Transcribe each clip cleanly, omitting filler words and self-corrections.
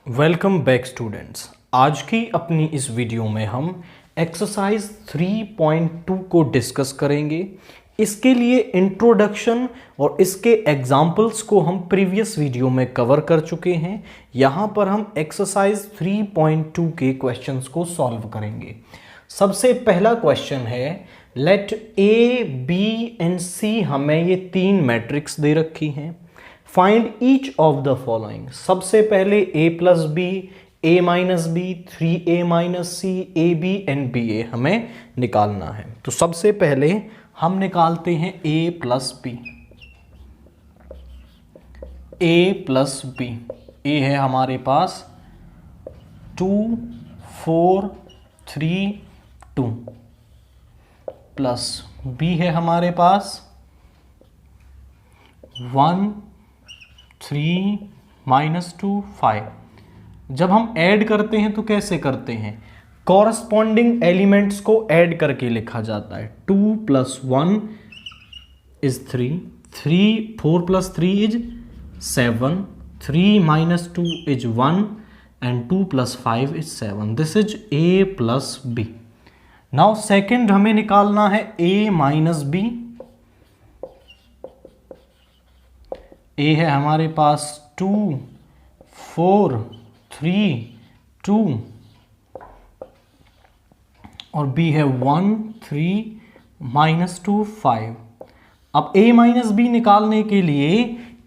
Welcome back students. आज की अपनी इस वीडियो में हम एक्सरसाइज 3.2 को डिस्कस करेंगे। इसके लिए इंट्रोडक्शन और इसके एग्जाम्पल्स को हम प्रीवियस वीडियो में कवर कर चुके हैं। यहाँ पर हम एक्सरसाइज 3.2 के क्वेश्चंस को सॉल्व करेंगे। सबसे पहला क्वेश्चन है, let A B and C, हमें ये तीन मैट्रिक्स दे रखी हैं। Find each of the following. सबसे पहले a plus B, a minus B, 3a minus C, A B and B A हमें निकालना है। तो सबसे पहले हम निकालते हैं a plus B. a plus B, a है हमारे पास 2 4 3 2 प्लस b है हमारे पास 1 3 -2 5। जब हम ऐड करते हैं तो कैसे करते हैं? कॉरस्पॉन्डिंग एलिमेंट्स को ऐड करके लिखा जाता है। 2 + 1 is 3, 4 + 3 is 7, 3 - 2 is 1 and 2 + 5 is 7। This is a plus B. Now second हमें निकालना है a माइनस बी। a है हमारे पास 2 4 3 2 और b है 1 3 -2 5। अब a माइनस बी निकालने के लिए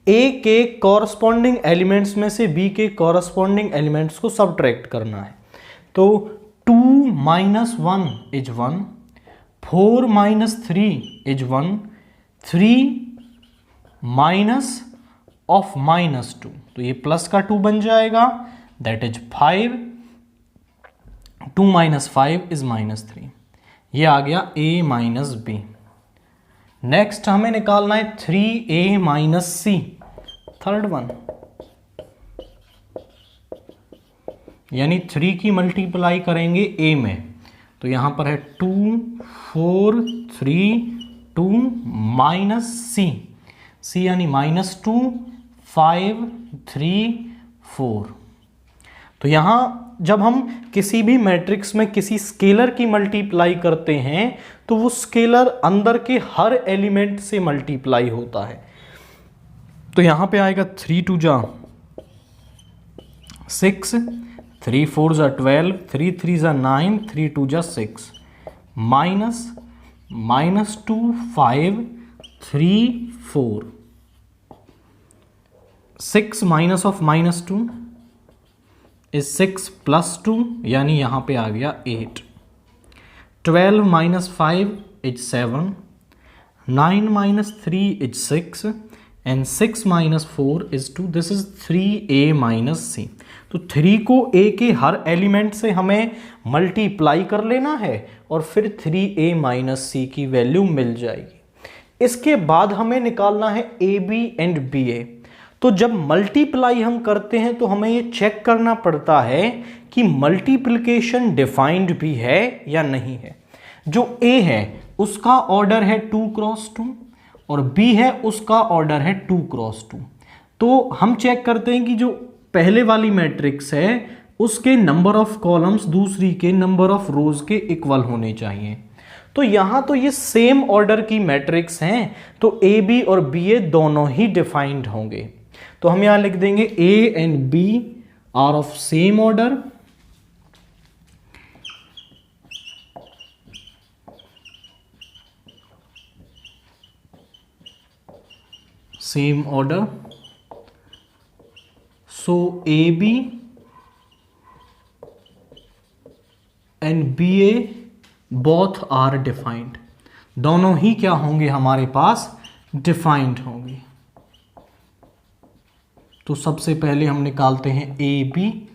a के कॉरस्पॉन्डिंग एलिमेंट्स में से b के कॉरस्पॉन्डिंग एलिमेंट्स को सबट्रैक्ट करना है। तो 2 - 1 इज 1, 4 - 3 इज 1, 3 of -2, तो ये प्लस का 2 बन जाएगा, दैट इज 5। 2 - 5 इज -3। ये आ गया a माइनस बी। नेक्स्ट हमें निकालना है 3a माइनस सी, थर्ड वन, यानी 3 की मल्टीप्लाई करेंगे a में। तो यहां पर है 2 4 3 2 माइनस सी यानी -2 5 3 4। तो यहां जब हम किसी भी मैट्रिक्स में किसी स्केलर की मल्टीप्लाई करते हैं तो वो स्केलर अंदर के हर एलिमेंट से मल्टीप्लाई होता है। तो यहां पे आएगा 3 2 जा 6, 3 4 जा 12, 3 3 जा 9, 3 2 जा 6, -2 5 3 4। 6 माइनस ऑफ -2 इज 6 + 2, यानी यहां पे आ गया 8। 12 - 5 is 7, 9 - 3 is 6 and 6 - 4 is 2। This is 3a minus C. तो 3 को a के हर एलिमेंट से हमें मल्टीप्लाई कर लेना है और फिर 3a माइनस सी की वैल्यू मिल जाएगी। इसके बाद हमें निकालना है ए बी एंड बी ए। तो जब मल्टीप्लाई हम करते हैं तो हमें ये चेक करना पड़ता है कि मल्टीप्लिकेशन डिफाइंड भी है या नहीं है। जो a है उसका ऑर्डर है 2 × 2 और b है उसका ऑर्डर है 2 × 2। तो हम चेक करते हैं कि जो पहले वाली मैट्रिक्स है उसके नंबर ऑफ कॉलम्स दूसरी के नंबर ऑफ रोज के इक्वल होने चाहिए। तो यहां तो ये सेम ऑर्डर की मैट्रिक्स हैं, तो ए बी और बी ए दोनों ही डिफाइंड होंगे। तो हम यहां लिख देंगे a and b are of same order, same order. So a b and b a both are defined. दोनों ही क्या होंगे हमारे पास? डिफाइंड होंगे। तो सबसे पहले हम निकालते हैं ए बी।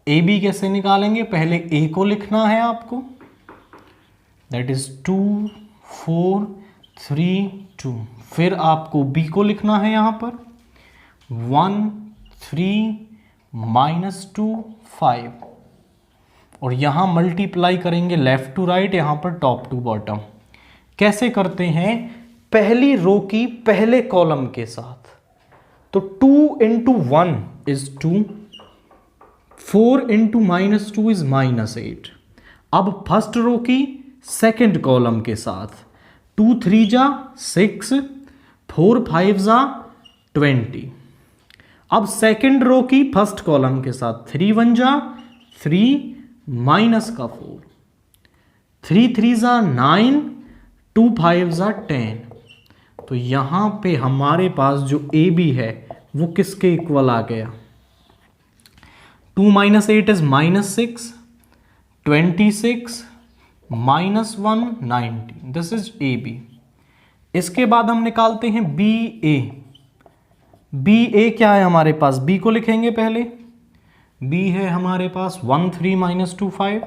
ए बी कैसे निकालेंगे? पहले ए को लिखना है आपको, दैट इज 2 4 3 2। फिर आपको बी को लिखना है यहां पर 1 3 -2 5 और यहां मल्टीप्लाई करेंगे लेफ्ट टू राइट, यहां पर टॉप टू बॉटम। कैसे करते हैं? पहली रो की पहले कॉलम के साथ। तो 2 × 1 इज 2 4 इंटू -2 इज -8। अब फर्स्ट रो की सेकेंड कॉलम के साथ 2 3 जा 6, 4 5 जा 20। अब सेकेंड रो की फर्स्ट कॉलम के साथ 3 1 जा 3 माइनस का 4, 3 3 जा 9, 2 5 जा 10। तो यहां पे हमारे पास जो ए बी है वो किसके इक्वल आ गया? 2 - 8 is -6, 26 -1 19। This is A B. इसके बाद हम निकालते हैं बी ए। बी ए क्या है हमारे पास? बी को लिखेंगे पहले। बी है हमारे पास 1 3 - 2 5।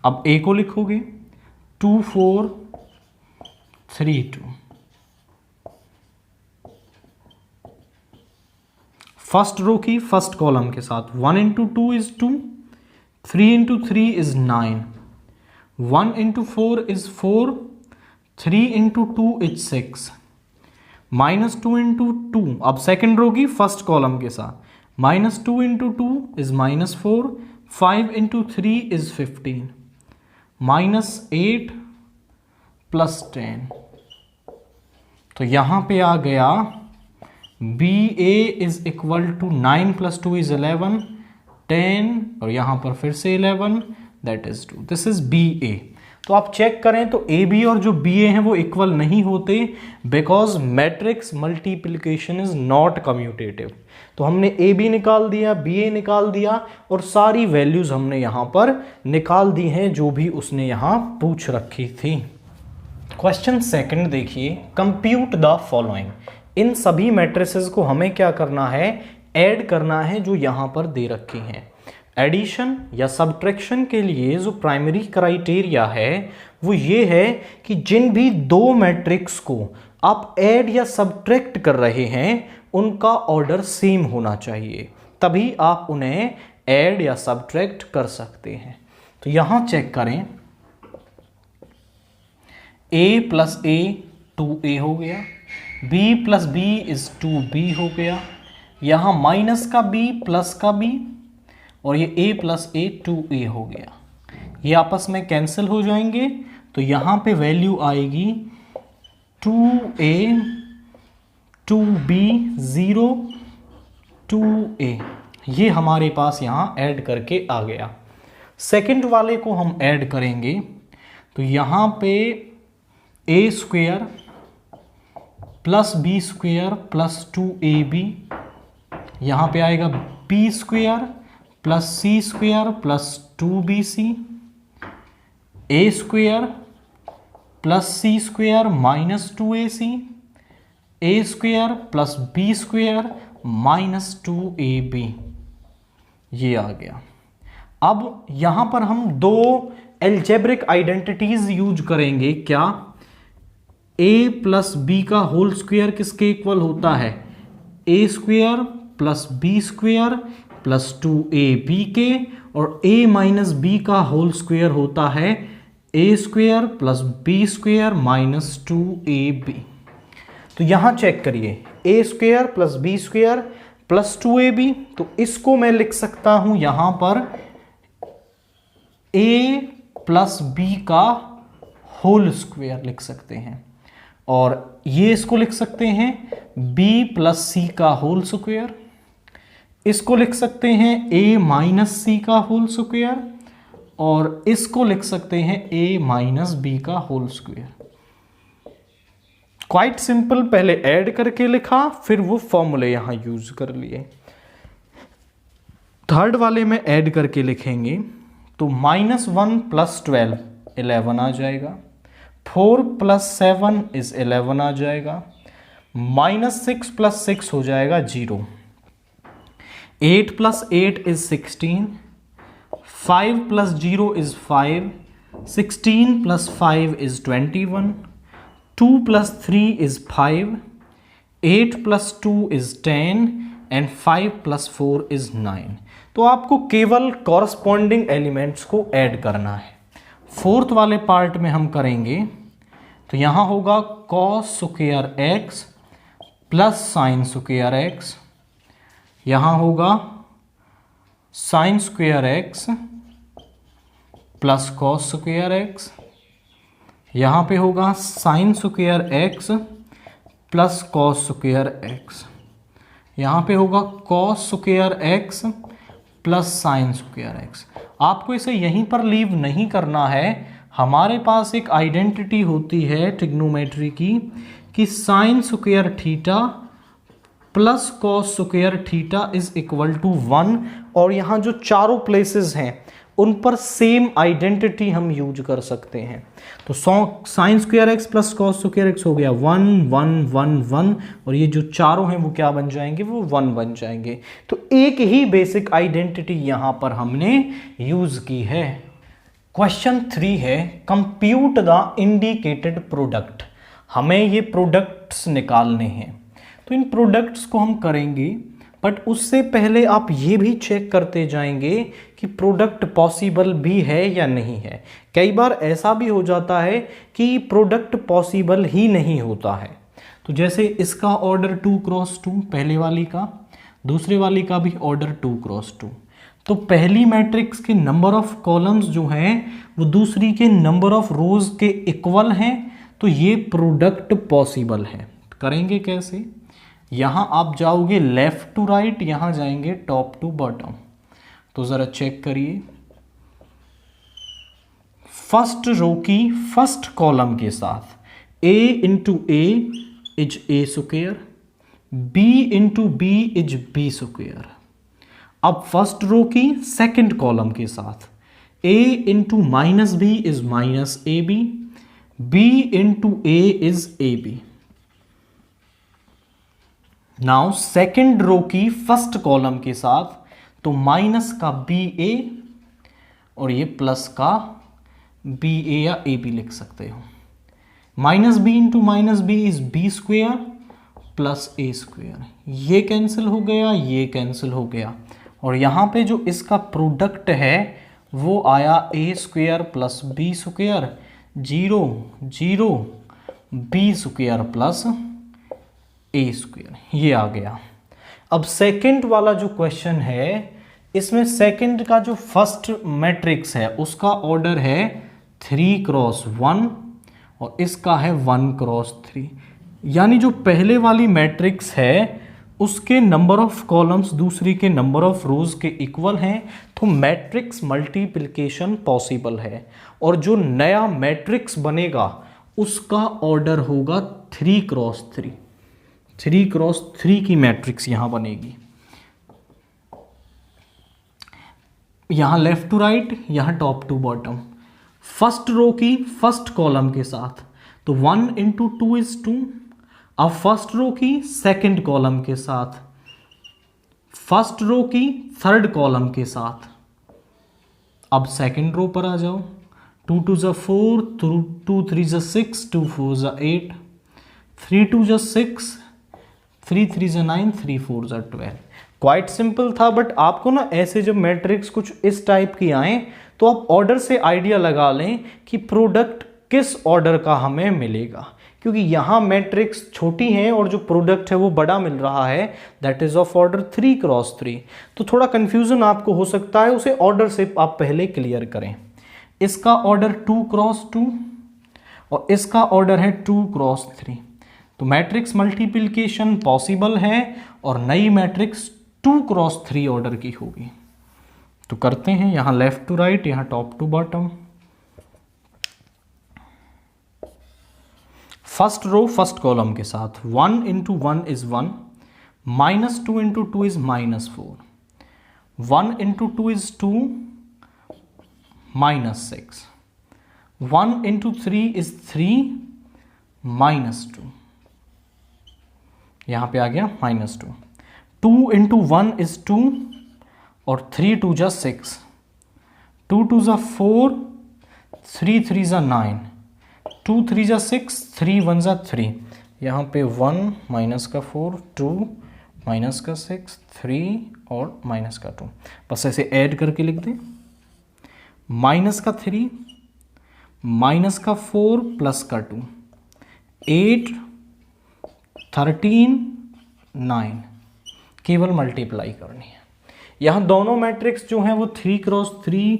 अब ए को लिखोगे 2 4 3 2। फर्स्ट रो की फर्स्ट कॉलम के साथ 1 into 2 is 2, 3 into 3 is 9, 1 into 4 is 4, 3 into 2 is 6, -2 into 2। अब सेकेंड रो की फर्स्ट कॉलम के साथ -2 into 2 is -4, 5 into 3 is 15, -8 plus 10। तो यहां पे आ गया B A is equal to 9 + 2 is 11, 10 और यहां पर फिर से 11, that is 2। This is B A. तो आप चेक करें तो ए बी और जो बी ए हैं वो इक्वल नहीं होते, because matrix multiplication is not commutative. तो हमने ए बी निकाल दिया, बी ए निकाल दिया और सारी वैल्यूज हमने यहां पर निकाल दी हैं जो भी उसने यहां पूछ रखी थी। क्वेश्चन सेकंड देखिए, कंप्यूट द फॉलोइंग। इन सभी मैट्रिसेस को हमें क्या करना है? ऐड करना है जो यहां पर दे रखी हैं। एडिशन या सब्ट्रैक्शन के लिए जो प्राइमरी क्राइटेरिया है वो ये है कि जिन भी दो मैट्रिक्स को आप ऐड या सब्ट्रैक्ट कर रहे हैं उनका ऑर्डर सेम होना चाहिए, तभी आप उन्हें ऐड या सब्ट्रैक्ट कर सकते हैं। तो यहां चेक करें, a + a 2a हो गया, b + b इज 2b हो गया, यहां माइनस का b प्लस का b और ये a + a 2a हो गया। ये आपस में कैंसिल हो जाएंगे तो यहां पे वैल्यू आएगी 2a 2b 0 2a। ये हमारे पास यहां ऐड करके आ गया। सेकंड वाले को हम ऐड करेंगे तो यहां पे a² + b² + 2ab, यहां पे आएगा b² + c² + 2bc, a² + c² - 2ac, a² + b² - 2ab। ये आ गया। अब यहां पर हम दो एल्जेब्रिक आइडेंटिटीज यूज करेंगे। क्या? a + b का होल स्क्वायर किसके इक्वल होता है? a² + b² + 2ab के, और a - b का होल स्क्वायर होता है a² + b² - 2ab। तो यहां चेक करिए, a² + b² + 2ab, तो इसको मैं लिख सकता हूं यहां पर a + b का होल स्क्वायर लिख सकते हैं, और ये इसको लिख सकते हैं b + c का होल स्क्वायर, इसको लिख सकते हैं a - c का होल स्क्वायर, और इसको लिख सकते हैं a - b का होल स्क्वायर। क्वाइट सिंपल, पहले ऐड करके लिखा फिर वो फॉर्मूले यहां यूज कर लिए। थर्ड वाले में ऐड करके लिखेंगे तो -1 + 12 11 आ जाएगा, 4 + 7 इज 11 आ जाएगा, -6 + 6 हो जाएगा 0, 8 + 8 is 16, 5 + 0 is 5, 16 + 5 is 21, 2 + 3 is 5, 8 + 2 is 10 and 5 + 4 is 9। तो आपको केवल कॉरस्पॉन्डिंग एलिमेंट्स को ऐड करना है। फोर्थ वाले पार्ट में हम करेंगे तो यहां होगा cos² x plus sine square x, यहाँ होगा sine square x plus cos square x, यहाँ पे होगा sine square x plus cos square x, यहाँ पे होगा cos square x plus sine square x. आपको इसे यहीं पर लीव नहीं करना है। हमारे पास एक आइडेंटिटी होती है ट्रिग्नोमेट्री की कि sine square theta plus cos square theta is equal to 1, और यहाँ जो चारों प्लेसेस हैं उन पर सेम आइडेंटिटी हम यूज कर सकते हैं। तो sine square x plus cos square x हो गया 1 1 1 1, और ये जो चारों हैं वो क्या बन जाएंगे, वो 1 बन जाएंगे। तो एक ही बेसिक आइडेंटिटी यहां पर हमने यूज की है। क्वेश्चन 3 है कंप्यूट द इंडिकेटेड प्रोडक्ट। हमें ये प्रोडक्ट्स निकालने हैं, तो इन प्रोडक्ट्स को हम करेंगे, बट उससे पहले आप ये भी चेक करते जाएंगे कि प्रोडक्ट पॉसिबल भी है या नहीं है। कई बार ऐसा भी हो जाता है कि प्रोडक्ट पॉसिबल ही नहीं होता है। तो जैसे इसका ऑर्डर 2 क्रॉस 2, पहले वाली का, दूसरे वाली का भी ऑर्डर 2 क्रॉस 2। तो पहली मैट्रिक्स के नंबर ऑफ कॉलम्स जो हैं वो दूसरी के नंबर ऑफ रोज के इक्वल हैं, तो ये प्रोडक्ट पॉसिबल है। करेंगे कैसे? यहां आप जाओगे लेफ्ट टू राइट, यहां जाएंगे टॉप टू बॉटम। तो जरा चेक करिए, फर्स्ट रो की फर्स्ट कॉलम के साथ a into A is A square, b into B is B square. अब फर्स्ट रो की सेकंड कॉलम के साथ a into minus B is minus A B, b into A is A B. Now second row की first column के साथ तो minus का B ए और ये प्लस का बी ए या ए बी लिख सकते हो। Minus B into minus B is B square plus A square, ये कैंसिल हो गया, ये कैंसिल हो गया, और यहां पे जो इसका प्रोडक्ट है वो आया A square plus B square, 0 0 B square plus A square, ये आ गया। अब सेकंड वाला जो क्वेश्चन है, इसमें सेकंड का जो फर्स्ट मैट्रिक्स है उसका ऑर्डर है 3 क्रॉस 1 और इसका है 1 क्रॉस 3। यानी जो पहले वाली मैट्रिक्स है उसके नंबर ऑफ कॉलम्स दूसरी के नंबर ऑफ रोज के इक्वल हैं, तो मैट्रिक्स मल्टीप्लिकेशन पॉसिबल है। और जो नया मैट्रिक्स बनेगा उसका ऑर्डर होगा 3 क्रॉस 3। 3 क्रॉस 3 की मैट्रिक्स यहां बनेगी। यहां लेफ्ट टू राइट, यहां top to bottom. First row की फर्स्ट कॉलम के साथ तो 1 इंटू 2 इज 2। अब फर्स्ट रो की सेकंड कॉलम के साथ, फर्स्ट रो की थर्ड कॉलम के साथ। अब सेकंड रो पर आ जाओ, 2 2 जा 4, 2 3 जा 6, 2 4 जा 8, 3 2 जा 6, 3 3 जा 9, 3 4 जा 12। क्वाइट सिंपल था, बट आपको ना ऐसे जब मैट्रिक्स कुछ इस टाइप की आए तो आप ऑर्डर से आइडिया लगा लें कि प्रोडक्ट किस ऑर्डर का हमें मिलेगा, क्योंकि यहां मैट्रिक्स छोटी है और जो प्रोडक्ट है वो बड़ा मिल रहा है, that is of order 3 cross 3। तो थोड़ा कंफ्यूजन आपको हो सकता है, उसे ऑर्डर से आप पहले क्लियर करें। इसका ऑर्डर 2 क्रॉस 2 और इसका ऑर्डर है 2 क्रॉस 3। तो मैट्रिक्स मल्टीप्लिकेशन पॉसिबल है और नई मैट्रिक्स 2 क्रॉस 3 ऑर्डर की होगी। तो करते हैं, यहां लेफ्ट टू राइट, यहां top to bottom. First row first column के साथ 1 into 1 is 1, minus 2 into 2 is minus 4, 1 into 2 is 2, minus 6, 1 into 3 is 3, minus 2, यहां पे आ गया माइनस 2, 2 इंटू 1 इज 2 और 3 2 जा 6, 2 2 जा 4, 3 3 जा 9, 2 3 जा 6, 3 1 जा 3, यहाँ पे 1 माइनस का 4, 2 माइनस का 6, 3 और माइनस का 2, बस ऐसे ऐड करके लिख दें। माइनस का 3, माइनस का 4 प्लस का 2, 8 13 9, केवल मल्टीप्लाई करनी है। यहाँ दोनों मैट्रिक्स जो हैं वो 3x3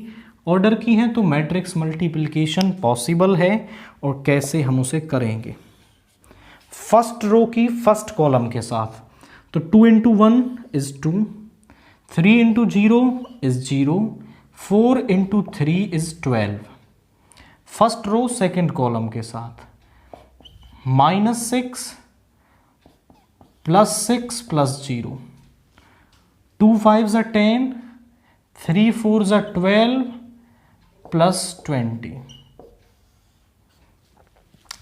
ऑर्डर की हैं, तो मैट्रिक्स मल्टीप्लिकेशन पॉसिबल है। और कैसे हम उसे करेंगे? फर्स्ट रो की फर्स्ट कॉलम के साथ, तो 2 × 1 is 2, 3 × 0 is 0, 4 × 3 is 12। First row second column के साथ -6 + 6 + 0, 2 5s are 10, 3 4s are 12 + 20।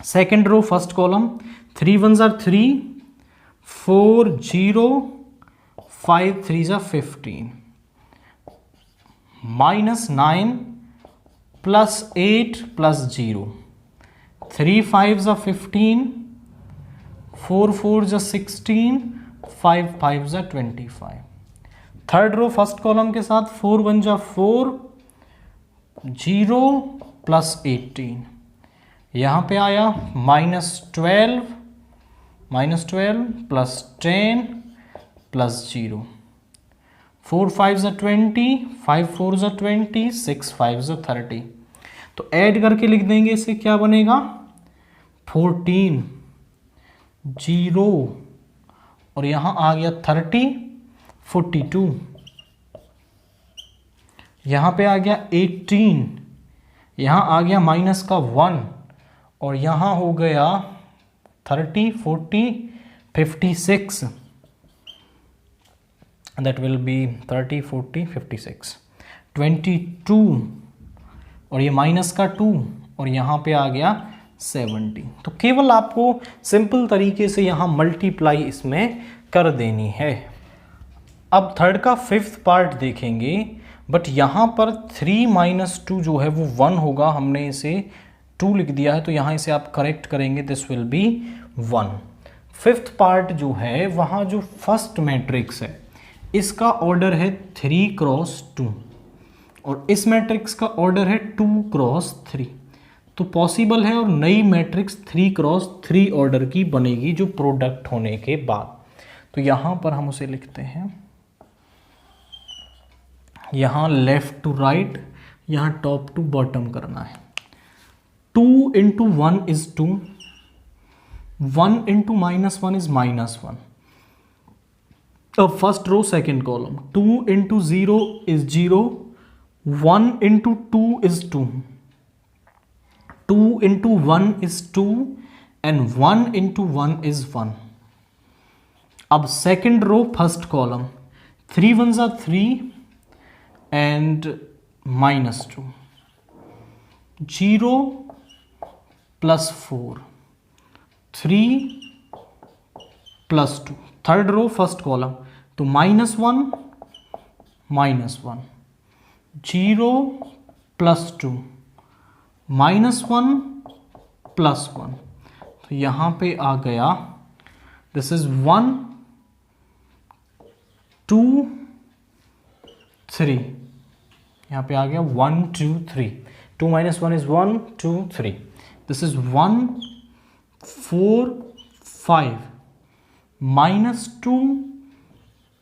Second row first column 3 1s are 3, 4 0, 5 3s are 15, -9 + 8 + 0, 3 5s are 15, 4 4s are 16, 5 5s are 25। Third row first column के साथ 4 1s are 4, 0 + 18, यहाँ पे आया -12 + 10 + 0, 4 5s are 20, 5 4s are 20, 6 5s are 30। तो add करके लिख देंगे, इसे क्या बनेगा 14, 0 और यहाँ आ गया 30, 42, यहाँ पे आ गया 18, यहाँ आ गया -1 और यहाँ हो गया 30, 40, 56, that will be 30, 40, 56, 22 और ये -2 और यहाँ पे आ गया 70। तो केवल आपको सिंपल तरीके से यहाँ मल्टीप्लाई इसमें कर देनी है। अब थर्ड का फिफ्थ पार्ट देखेंगे, बट यहाँ पर 3 - 2 जो है वो 1 होगा, हमने इसे 2 लिख दिया है, तो यहाँ इसे आप करेक्ट करेंगे, this will be 1। Fifth part जो है वहाँ जो फर्स्ट मैट्रिक्स है इसका ऑर्डर है 3x2 और इस मैट्रिक्स का ऑर्डर है 2x3, तो पॉसिबल है और नई मैट्रिक्स 3x3 ऑर्डर की बनेगी जो प्रोडक्ट होने के बाद। तो यहाँ पर हम उसे लिखते हैं, यहाँ लेफ्ट टू राइट, यहाँ टॉप टू बॉटम करना है। 2 × 1 is 2, 1 × -1 is -1। अब first row second column 2 × 0 is 0, 1 × 2 is 2, 2 × 1 is 2 and 1 × 1 is 1। अब second row first column 3 1s are 3 and -2, 0 + 4, 3 + 2। Third row first column तो -1 -1, 0 + 2, -1 + 1। तो यहाँ पे आ गया, दिस इज 1 2 3, यहाँ पे आ गया 1 2 3, 2 - 1 is 1 2 3, दिस इज 1 4 5, -2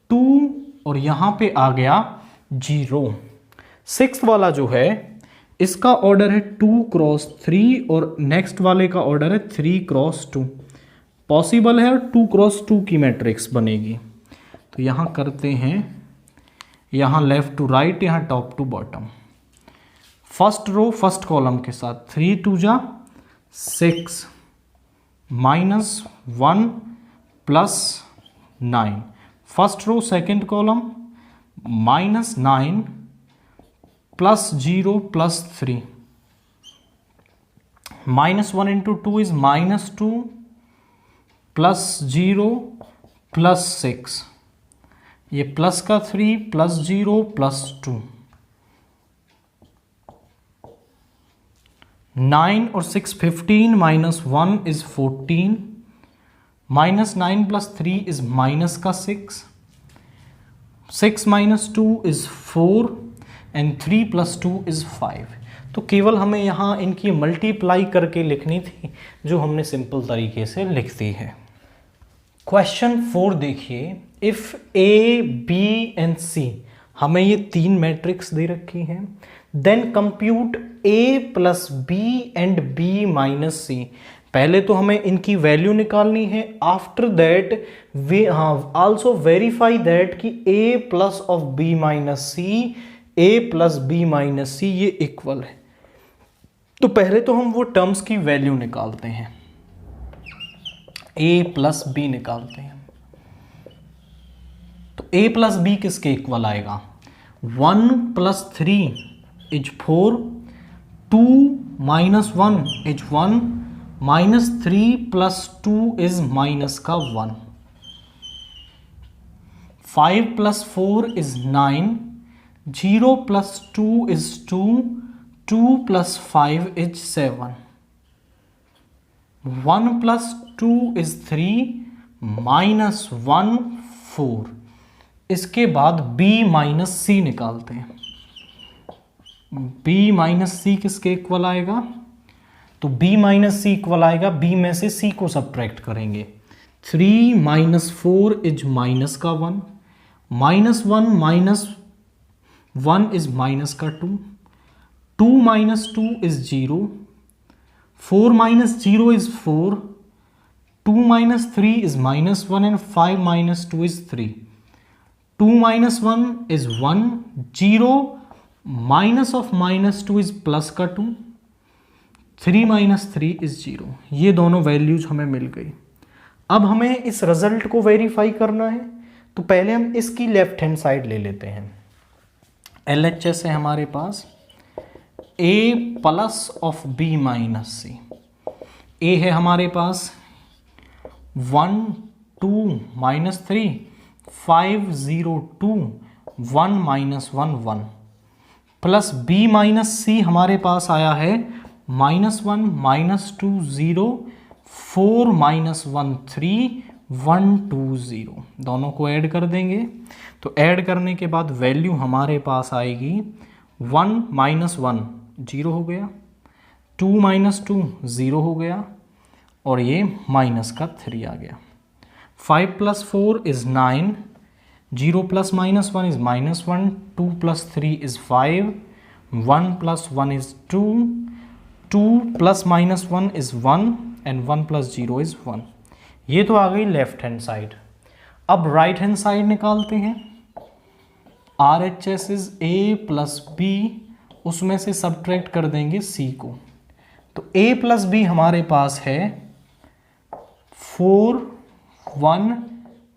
2 और यहाँ पे आ गया 0। सिक्स्थ वाला जो है इसका ऑर्डर है 2x3 और नेक्स्ट वाले का ऑर्डर है 3x2। पॉसिबल है और 2x2 की मैट्रिक्स बनेगी। तो यहाँ करते हैं, यहाँ लेफ्ट टू राइट, यहाँ top to bottom. First row first column के साथ 3 2 जा 6, -1 + 9। First row second column -9 + 0 + 3, -1 × 2 is -2 + 0 + 6, ये प्लस का 3 + 0 + 2, 9 और 6 15, -1 is 14, -9 + 3 is -6, 6 - 2 is 4 and 3 + 2 is 5। तो केवल हमें यहाँ इनकी मल्टीप्लाई करके लिखनी थी, जो हमने सिंपल तरीके से लिख दी है। क्वेश्चन 4 देखिए, if A B and C, हमें ये तीन मैट्रिक्स दे रखी हैं, then compute A plus B and B minus C. पहले तो हमें इनकी वैल्यू निकालनी है, after that we also verify that कि A plus of B minus C, A plus B minus C ये इक्वल है। तो पहले तो हम वो टर्म्स की वैल्यू निकालते हैं, ए प्लस बी निकालते हैं। तो ए प्लस बी किसके इक्वल आएगा? 1 plus 3 is 4, 2 minus 1 is 1, minus 3 plus 2 is minus का 1, 5 plus 4 is 9, 0 plus 2 is 2, 2 plus 5 is 7, 1 plus 2 is 3, minus 1 4। इसके बाद b माइनस सी निकालते हैं। b माइनस सी किसके इक्वल आएगा? तो b माइनस सी इक्वल आएगा, b में से c को सब्ट्रैक्ट करेंगे। 3 माइनस 4 इज माइनस का 1, माइनस 1 माइनस 1 इज माइनस का 2, 2 minus 2 is 0, 4 minus 0 is 4, 2 minus 3 is minus 1 and 5 minus 2 is 3, 2 minus 1 is 1, 0 minus of minus 2 is plus का 2, 3 माइनस 3 इज 0। ये दोनों वैल्यूज हमें मिल गई। अब हमें इस रिजल्ट को वेरीफाई करना है, तो पहले हम इसकी लेफ्ट हैंड साइड ले लेते हैं। LHS है हमारे पास a plus of b minus C. a है हमारे पास 1 2 minus 3, 5 0 2, 1 minus 1 1, plus b minus C हमारे पास आया है माइनस 1 माइनस 2 0, 4 माइनस 1 3, 1 2 0। दोनों को ऐड कर देंगे, तो ऐड करने के बाद वैल्यू हमारे पास आएगी 1 माइनस 1 0 हो गया, 2 माइनस 2 0 हो गया, और ये माइनस का 3 आ गया। 5 plus 4 is 9, 0 plus minus 1 is minus 1, 2 plus 3 is 5, 1 plus 1 is 2, 2 plus minus 1 is 1 and 1 plus 0 is 1। ये तो आ गई लेफ्ट हैंड साइड। अब राइट हैंड साइड निकालते हैं। RHS is a plus b, उसमें से सब्ट्रैक्ट कर देंगे c को। तो a प्लस b हमारे पास है 4 1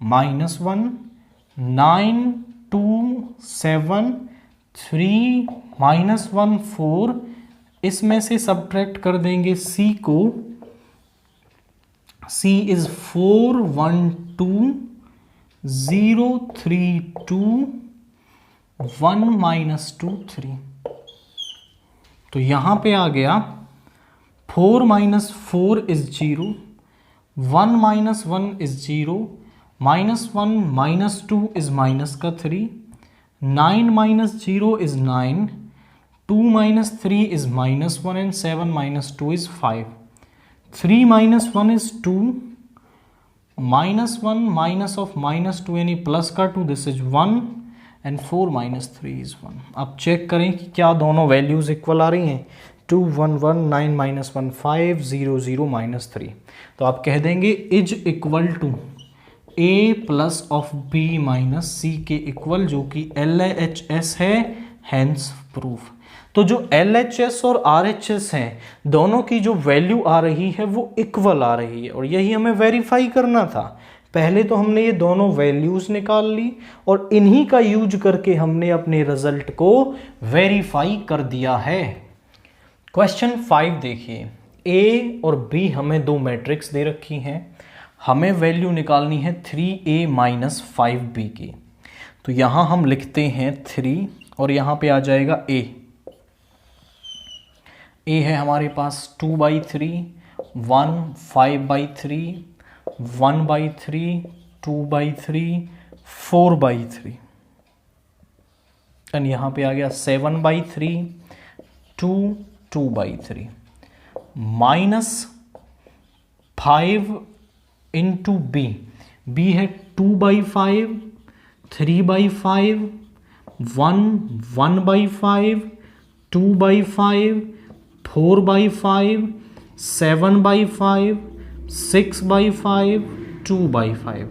माइनस 1, 9 2 7 3 माइनस 1 4, इसमें से सब्ट्रैक्ट कर देंगे c को। c is 4 1 2 0 3 2 1 minus 2 3। तो यहां पे आ गया 4 minus 4 is 0, 1 minus 1 is 0, minus 1 minus 2 is minus का 3, 9 minus 0 is 9, 2 minus 3 is minus 1 and 7 minus 2 is 5, 3 minus 1 is 2, minus 1 minus of minus 2 यानी प्लस का 2, this is 1 and 4 minus 3 is 1। अब check करें कि क्या दोनों वैल्यूज इक्वल आ रही हैं। 2 1 1, 9 माइनस 1 5, 0 0 माइनस 3। तो आप कह देंगे is equal to a plus of b minus C के इक्वल, जो कि LHS है, हैंस प्रूफ। तो जो LHS और RHS हैं, दोनों की जो वैल्यू आ रही है वो इक्वल आ रही है, और यही हमें वेरीफाई करना था। पहले तो हमने ये दोनों वैल्यूज निकाल ली और इन्हीं का यूज करके हमने अपने रिजल्ट को वेरीफाई कर दिया है। क्वेश्चन 5 देखिए, a और b हमें दो मैट्रिक्स दे रखी हैं, हमें वैल्यू निकालनी है 3a माइनस 5b की। तो यहाँ हम लिखते हैं 3 और यहाँ पे आ जाएगा a है हमारे पास 2/3, 1 5/3, 1/3, 2/3, 4/3, एंड यहाँ पे आ गया 7/3, 2 2/3, माइनस 5 इंटू b। बी है 2/5, 3/5, 1/5, 2/5, 4/5, 7/5, 6/5, 2/5।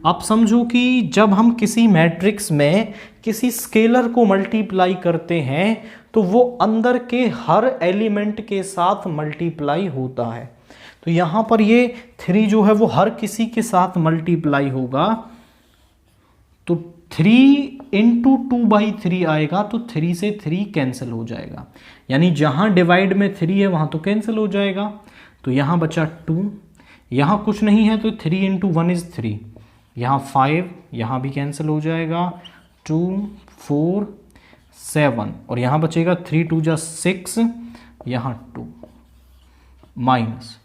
आप समझो कि जब हम किसी मैट्रिक्स में किसी स्केलर को मल्टीप्लाई करते हैं तो वो अंदर के हर एलिमेंट के साथ मल्टीप्लाई होता है। तो यहां पर ये 3 जो है वो हर किसी के साथ मल्टीप्लाई होगा, तो 3 इंटू 2/3 आएगा, तो 3 से 3 कैंसिल हो जाएगा, यानी जहां डिवाइड में 3 है वहां तो कैंसिल हो जाएगा। तो यहां बचा 2, यहां कुछ नहीं है तो 3 इंटू 1 इज 3, यहाँ 5, यहाँ भी कैंसिल हो जाएगा, 2, 4, 7 और यहाँ बचेगा 3 2 जा 6, यहाँ 2 माइनस,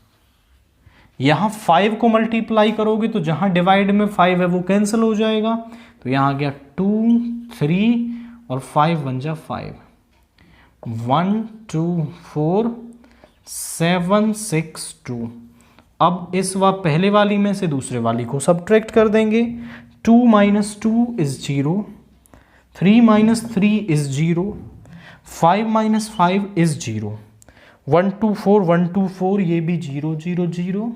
यहाँ 5 को मल्टीप्लाई करोगे तो जहाँ डिवाइड में 5 है वो कैंसिल हो जाएगा, तो यहाँ आ गया 2, 3 और 5 1 जा 5, 1 2 4 7 6 2। अब इस पहले वाली में से दूसरे वाली को सब्ट्रैक्ट कर देंगे। 2 minus 2 is 0, 3 minus 3 is 0, 5 minus 5 is 0, 1 2 4 1 2 4 ये भी 0 0 0,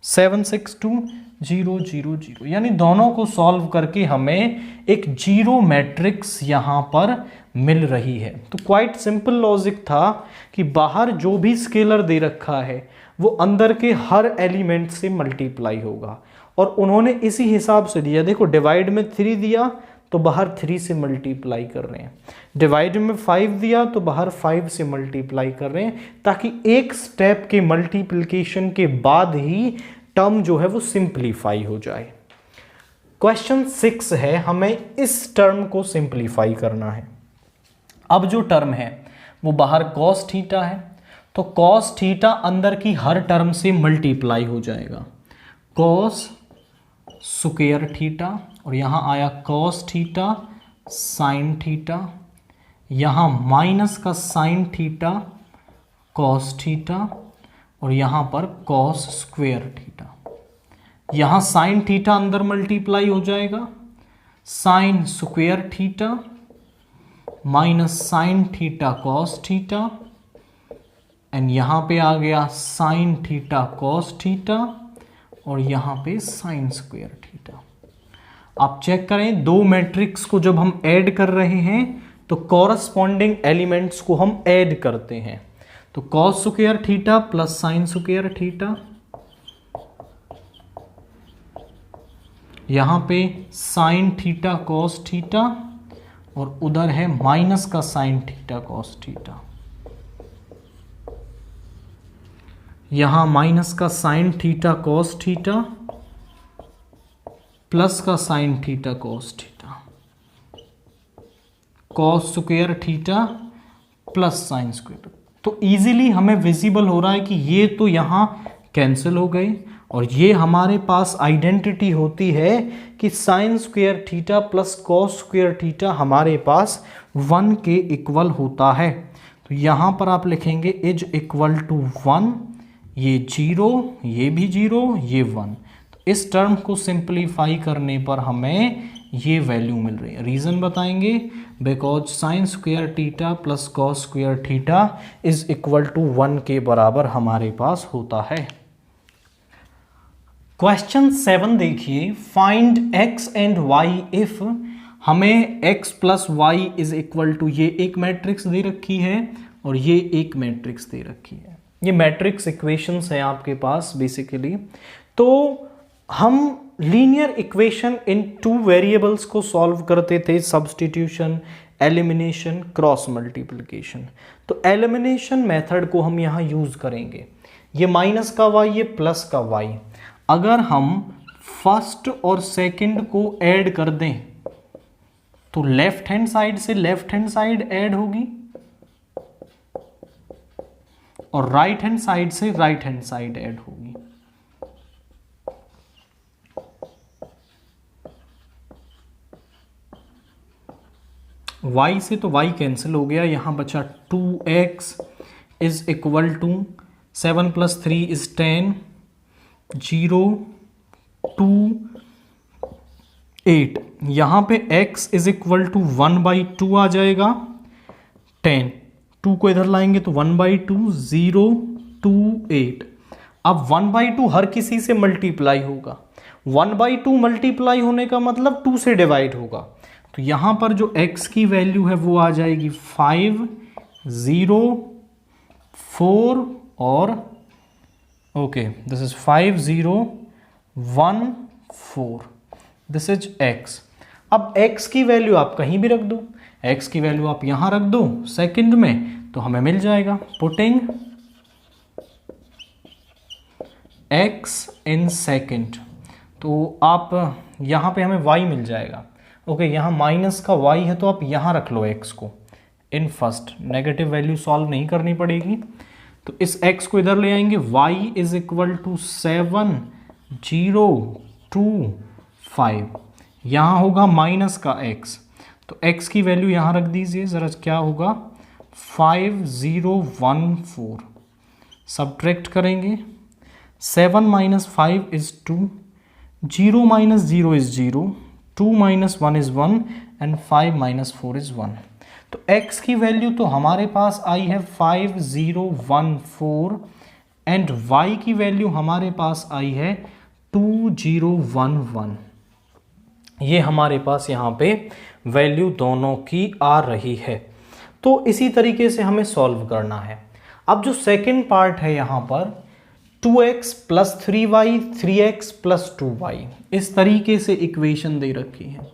7 6 2 0 0 0, यानी दोनों को सॉल्व करके हमें एक जीरो मैट्रिक्स यहाँ पर मिल रही है। तो क्वाइट सिंपल लॉजिक था कि बाहर जो भी स्केलर दे रखा है वो अंदर के हर एलिमेंट से मल्टीप्लाई होगा, और उन्होंने इसी हिसाब से दिया। देखो डिवाइड में 3 दिया तो बाहर 3 से मल्टीप्लाई कर रहे हैं, डिवाइड में 5 दिया तो बाहर 5 से मल्टीप्लाई कर रहे हैं, ताकि एक स्टेप के मल्टीप्लिकेशन के बाद ही टर्म जो है वो सिंप्लीफाई हो जाए। क्वेश्चन 6 है, हमें इस टर्म को सिंप्लीफाई करना है। अब जो टर्म है वो बाहर cos थीटा है, तो cos थीटा अंदर की हर टर्म से मल्टीप्लाई हो जाएगा, cos स्क्वायर थीटा, और यहाँ आया cos थीटा sin थीटा, यहाँ माइनस का sin थीटा cos थीटा, और यहाँ पर cos स्क्वायर थीटा। यहाँ sin थीटा अंदर मल्टीप्लाई हो जाएगा, sin square theta minus sin theta cos theta, and यहाँ पे आ गया sin थीटा cos थीटा, और यहाँ पे sin स्क्वायर थीटा। आप चेक करें, दो मैट्रिक्स को जब हम ऐड कर रहे हैं तो कॉरस्पॉन्डिंग एलिमेंट्स को हम ऐड करते हैं। तो cos square theta plus sin square theta, यहाँ पे sin थीटा cos थीटा, और उधर है माइनस का sin थीटा cos थीटा, यहाँ माइनस का sin theta cos theta plus का sin theta cos theta, cos square theta plus sin square. तो इजीली हमें विजिबल हो रहा है कि ये तो यहाँ कैंसिल हो गए, और ये हमारे पास आइडेंटिटी होती है कि sin square theta plus cos square theta हमारे पास 1 के इक्वल होता है। तो यहाँ पर आप लिखेंगे इज इक्वल टू 1, ये 0, ये भी 0, ये 1। तो इस टर्म को सिंप्लीफाई करने पर हमें ये वैल्यू मिल रही है। रीज़न बताएंगे, because sin square theta plus cos square theta is equal to 1 के बराबर हमारे पास होता है। क्वेश्चन 7 देखिए, find x and y if हमें x plus Y is equal to, ये एक मैट्रिक्स दे रखी है और ये एक मैट्रिक्स दे रखी है। ये मैट्रिक्स इक्वेशंस हैं आपके पास बेसिकली। तो हम लीनियर इक्वेशन इन 2 वेरिएबल्स को सॉल्व करते थे, सब्स्टिट्यूशन, एलिमिनेशन, क्रॉस मल्टीप्लिकेशन। तो एलिमिनेशन मेथड को हम यहाँ यूज करेंगे। ये माइनस का y, ये प्लस का y। अगर हम फर्स्ट और सेकंड को ऐड कर दें तो लेफ्ट हैंड साइड से लेफ्ट हैंड साइड ऐड होगी और राइट हैंड साइड से राइट हैंड साइड ऐड होगी। y से तो y कैंसिल हो गया, यहां बचा 2x is equal to 7 plus 3 is 10, 0, 2 8, यहाँ पे x इज इक्वल टू 1/2 आ जाएगा 10, 2 को इधर लाएंगे तो 1/2 0 2 8। अब 1/2 हर किसी से मल्टीप्लाई होगा, 1/2 मल्टीप्लाई होने का मतलब 2 से डिवाइड होगा, तो यहाँ पर जो x की वैल्यू है वो आ जाएगी 5 0 4 और okay this is 5 0 1 4, this is x। अब x की वैल्यू आप कहीं भी रख दो, x की वैल्यू आप यहां रख दो सेकंड में तो हमें मिल जाएगा, पुटिंग x इन सेकंड, तो आप यहां पे हमें y मिल जाएगा। ओके यहां माइनस का y है तो आप यहां रख लो x को in first, negative value solve नहीं करनी पड़ेगी, तो इस x को इधर ले आएंगे, y इज इक्वल टू 7 0 2 5, यहाँ होगा माइनस का x, तो x की वैल्यू यहाँ रख दीजिए ज़रा, क्या होगा 5 0 1 4, सब्ट्रैक्ट करेंगे 7 minus 5 is 2, 0 minus 0 is 0, 2 minus 1 is 1 and 5 minus 4 is 1। तो x की वैल्यू तो हमारे पास आई है 5 0 1 4 एंड y की वैल्यू हमारे पास आई है 2 0 1 1। ये हमारे पास यहाँ पे वैल्यू दोनों की आ रही है। तो इसी तरीके से हमें सॉल्व करना है। अब जो सेकंड पार्ट है यहाँ पर 2x plus 3y 3x plus 2y, इस तरीके से इक्वेशन दे रखी है।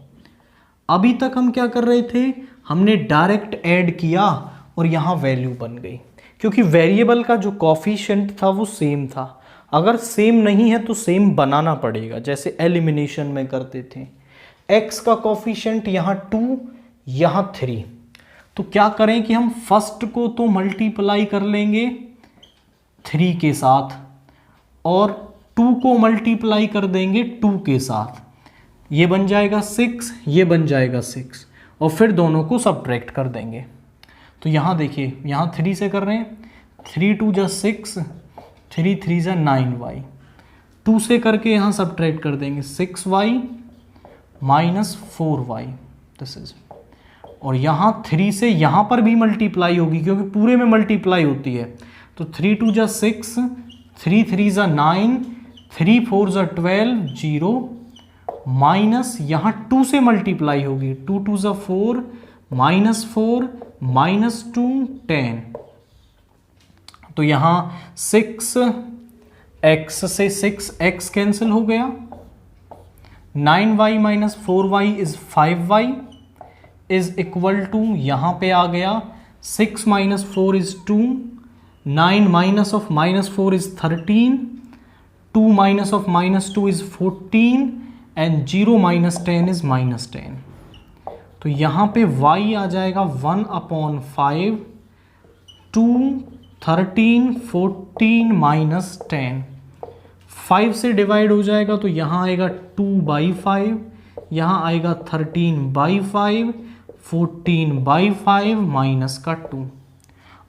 अभी तक हम क्या कर रहे थे, हमने डायरेक्ट ऐड किया और यहाँ वैल्यू बन गई, क्योंकि वेरिएबल का जो कॉफिशिएंट था वो सेम था। अगर सेम नहीं है तो सेम बनाना पड़ेगा, जैसे एलिमिनेशन में करते थे। x का कॉफिशिएंट यहाँ 2 यहाँ 3, तो क्या करें कि हम फर्स्ट को तो मल्टीप्लाई कर लेंगे 3 के साथ और 2 को मल्टीप्लाई कर देंगे 2 के साथ, ये बन जाएगा 6, ये बन जाएगा 6 और फिर दोनों को सब्ट्रैक्ट कर देंगे। तो यहाँ देखिए, यहाँ 3 से कर रहे हैं, 3 2 जा 6, 3 3 जा 9y, 2 से करके यहाँ सब्ट्रैक्ट कर देंगे 6y minus 4y, this is, और यहाँ 3 से यहाँ पर भी मल्टीप्लाई होगी क्योंकि पूरे में मल्टीप्लाई होती है, तो 3 2 जा 6, 3 3 जा 9, 3 4 जा 12 0 माइनस यहाँ 2 से मल्टीप्लाई होगी, 2 2 जा 4 माइनस 4 माइनस 2 10, तो यहाँ 6x से 6x कैंसिल हो गया, 9y minus 4y is 5y is equal to, यहाँ पे आ गया 6 minus 4 is 2, 9 minus of minus 4 is 13, 2 minus of minus 2 is 14 and 0 minus 10 is minus 10। तो यहाँ पे y आ जाएगा 1/5 2 13 14 माइनस 10, 5 से डिवाइड हो जाएगा तो यहाँ आएगा 2/5, यहाँ आएगा 13/5, 14/5 माइनस का 2।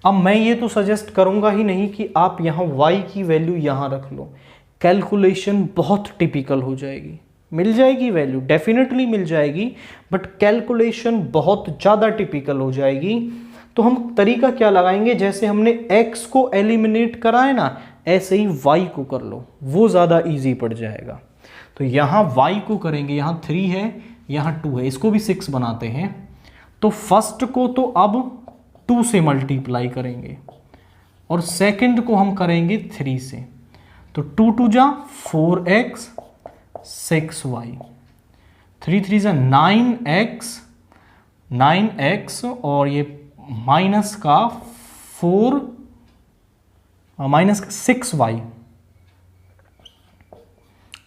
अब मैं ये तो सजेस्ट करूँगा ही नहीं कि आप यहाँ y की वैल्यू यहाँ रख लो, कैलकुलेशन बहुत टिपिकल हो जाएगी। मिल जाएगी वैल्यू, डेफिनेटली मिल जाएगी, बट कैलकुलेशन बहुत ज़्यादा टिपिकल हो जाएगी। तो हम तरीका क्या लगाएंगे, जैसे हमने x को एलिमिनेट करा है ना, ऐसे ही y को कर लो, वो ज़्यादा इजी पड़ जाएगा। तो यहाँ y को करेंगे, यहाँ 3 है यहाँ 2 है, इसको भी 6 बनाते हैं। तो फर्स्ट को तो अब 2 से मल्टीप्लाई करेंगे और सेकंड को हम करेंगे 3 से, तो 2 2 जा 4x 6y, 3 3 जा 9x और ये माइनस का 6y,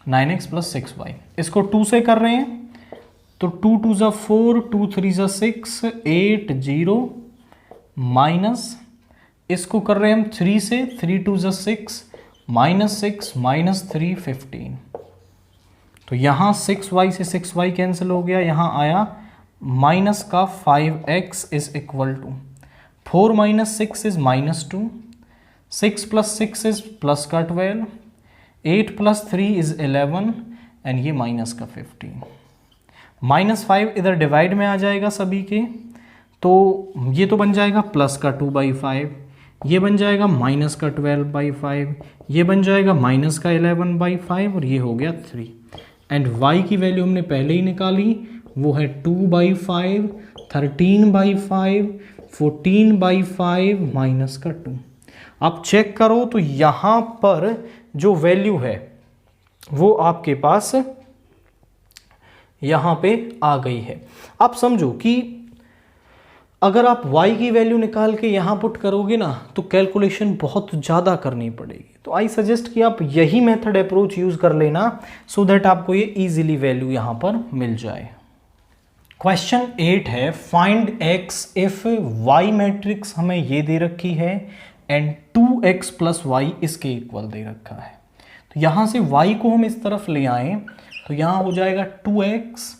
9x प्लस 6y, इसको 2 से कर रहे हैं तो 2 2 जा 4, 2 3 जा 6 8 0 माइनस, इसको कर रहे हैं हम 3 से, 3 2 जा 6 माइनस 6 माइनस 3 15, तो यहाँ 6y से 6y कैंसिल हो गया, यहाँ आया माइनस का 5x is equal to 4 minus 6 is minus 2, 6 plus 6 is plus का 12, 8 प्लस 3 इज 11 एंड ये माइनस का 15। -5 इधर डिवाइड में आ जाएगा सभी के, तो ये तो बन जाएगा प्लस का 2/5, ये बन जाएगा माइनस का 12/5, ये बन जाएगा माइनस का 11/5 और ये हो गया 3। एंड y की वैल्यू हमने पहले ही निकाली, वो है 2/5, 13/5, 14/5 माइनस का 2। आप चेक करो तो यहाँ पर जो वैल्यू है वो आपके पास यहाँ पे आ गई है। आप समझो कि अगर आप y की वैल्यू निकाल के यहाँ पुट करोगे ना तो कैलकुलेशन बहुत ज़्यादा करनी पड़ेगी। तो आई सजेस्ट कि आप यही मेथड अप्रोच यूज़ कर लेना सो दैट आपको ये इजीली वैल्यू यहाँ पर मिल जाए। क्वेश्चन 8 है, find x if y matrix हमें ये दे रखी है एंड 2x प्लस वाई इसके इक्वल दे रखा है। तो यहाँ से y को हम इस तरफ ले आए तो यहाँ हो जाएगा 2x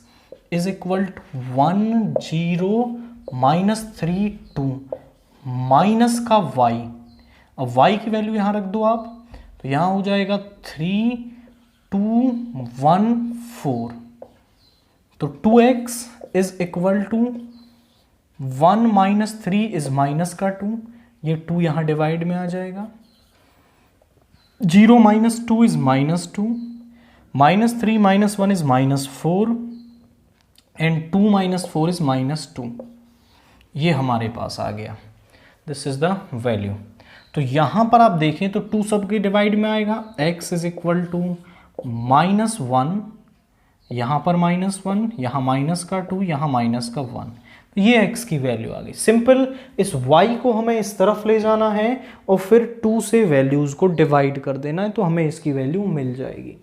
is equal to 1 0 -3 2 minus का y। अब y की वैल्यू यहाँ रख दो आप, तो यहाँ हो जाएगा 3 2 1 4। तो 2x is equal to 1 -3 is minus का 2, ये 2 यहाँ डिवाइड में आ जाएगा। 0 -2 इज -2, -3 -1 इज -4 एंड 2 -4 इज -2। ये हमारे पास आ गया, दिस इज द वैल्यू। तो यहाँ पर आप देखें तो 2 सबके डिवाइड में आएगा, x इज इक्वल टू -1, यहाँ पर -1, यहाँ माइनस का 2, यहाँ माइनस का 1। तो ये x की वैल्यू आ गई। सिंपल, इस y को हमें इस तरफ ले जाना है और फिर 2 से वैल्यूज़ को डिवाइड कर देना है तो हमें इसकी वैल्यू मिल जाएगी।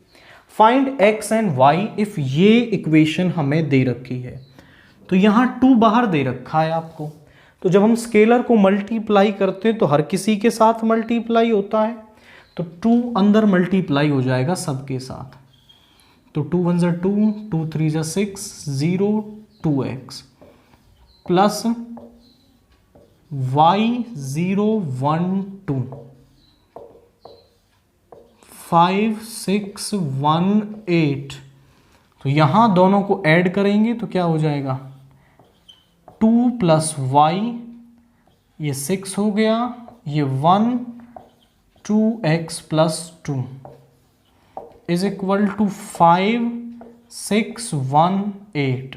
Find x and y if ये इक्वेशन हमें दे रखी है। तो यहाँ 2 बाहर दे रखा है आपको, तो जब हम स्केलर को मल्टीप्लाई करते हैं तो हर किसी के साथ मल्टीप्लाई होता है, तो 2 अंदर मल्टीप्लाई हो जाएगा सबके साथ। तो 2 1 ज़ा 2, 2 3 ज़ा 6, 0 2x प्लस y 0 1 2 5 6 1 8। तो यहाँ दोनों को ऐड करेंगे तो क्या हो जाएगा, 2 प्लस y, ये 6 हो गया, ये 1 2x plus 2 is equal to 5 6 1 8।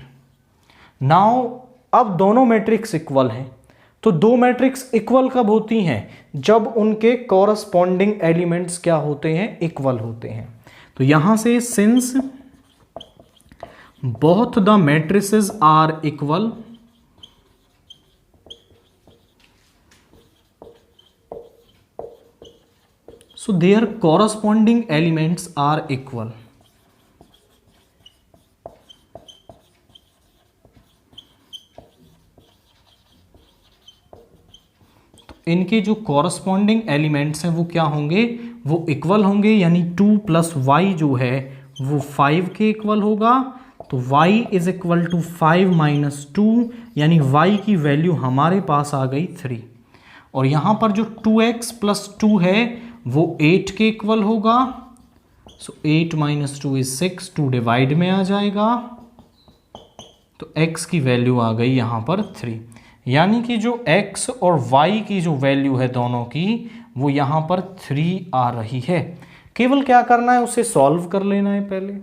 Now अब दोनों मैट्रिक्स इक्वल हैं। तो दो मैट्रिक्स इक्वल कब होती हैं, जब उनके कॉरस्पॉन्डिंग एलिमेंट्स क्या होते हैं, इक्वल होते हैं। तो यहां से since both the matrices are equal, so their corresponding elements are equal। तो इनके जो कॉरस्पॉन्डिंग एलिमेंट्स हैं वो क्या होंगे, वो इक्वल होंगे, यानी 2 प्लस वाई जो है वो 5 के इक्वल होगा। तो y is equal to 5 minus 2, यानी y की वैल्यू हमारे पास आ गई 3। और यहाँ पर जो 2x प्लस 2 है वो 8 के इक्वल होगा। सो 8 माइनस 2 इज 6, 2 डिवाइड में आ जाएगा, तो x की वैल्यू आ गई यहाँ पर 3। यानी कि जो x और y की जो वैल्यू है दोनों की, वो यहाँ पर 3 आ रही है। केवल क्या करना है, उसे सॉल्व कर लेना है पहले,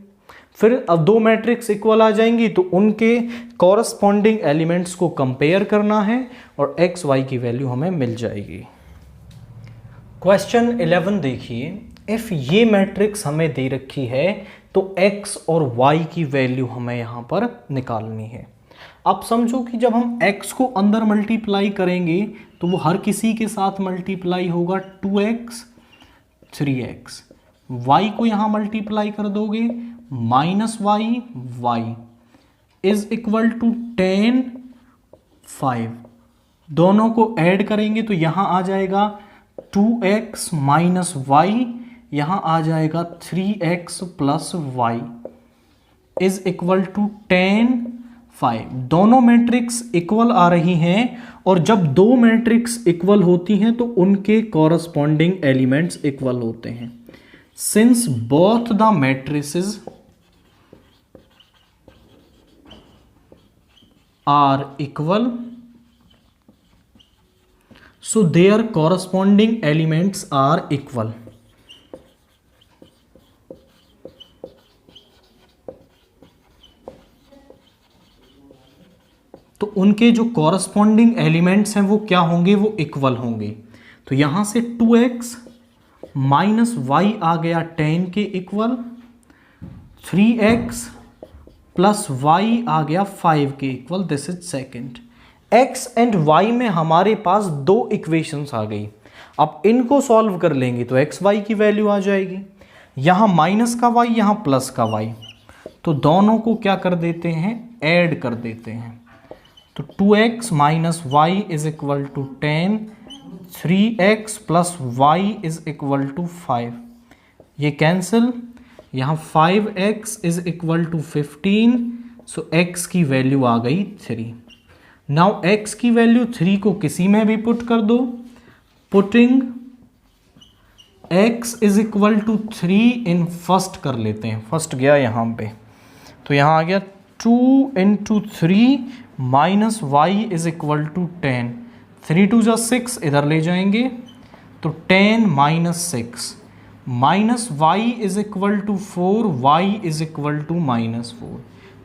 फिर अब दो मैट्रिक्स इक्वल आ जाएंगी तो उनके कॉरस्पॉन्डिंग एलिमेंट्स को कंपेयर करना है और x y की वैल्यू हमें मिल जाएगी। क्वेश्चन 11 देखिए, इफ ये मैट्रिक्स हमें दे रखी है तो x और y की वैल्यू हमें यहाँ पर निकालनी है। अब समझो कि जब हम x को अंदर मल्टीप्लाई करेंगे तो वो हर किसी के साथ मल्टीप्लाई होगा, 2x 3x। y को यहाँ मल्टीप्लाई कर दोगे, minus Y Y is equal to 10 5। दोनों को ऐड करेंगे तो यहाँ आ जाएगा 2x माइनस वाई, यहाँ आ जाएगा 3x plus Y is equal to 10 5। दोनों मैट्रिक्स इक्वल आ रही हैं और जब दो मैट्रिक्स इक्वल होती हैं तो उनके कॉरस्पॉन्डिंग एलिमेंट्स इक्वल होते हैं। Since both the matrices are equal, so their corresponding elements are equal. तो उनके जो कॉरस्पॉन्डिंग एलिमेंट्स हैं वो क्या होंगे, वो इक्वल होंगे। तो यहां से 2x माइनस वाई आ गया 10 के इक्वल, 3x प्लस वाई आ गया 5 के equal. This is second. x and y में हमारे पास दो इक्वेशंस आ गई। अब इनको सॉल्व कर लेंगे तो x y की वैल्यू आ जाएगी, यहां माइनस का y, यहां प्लस का y। तो दोनों को क्या कर देते हैं, ऐड कर देते हैं। तो 2x minus Y is equal to 10, 3x plus Y is equal to 5, ये कैंसिल, यहाँ 5x is equal to 15, so x की वैल्यू आ गई 3। नाउ x की वैल्यू 3 को किसी में भी पुट कर दो, putting x is equal to 3 in first कर लेते हैं, फर्स्ट गया यहाँ पे, तो यहाँ आ गया 2 into 3 minus Y is equal to 10, 3 2 जा 6 इधर ले जाएंगे तो 10 minus 6, minus Y is equal to 4, Y is equal to minus 4।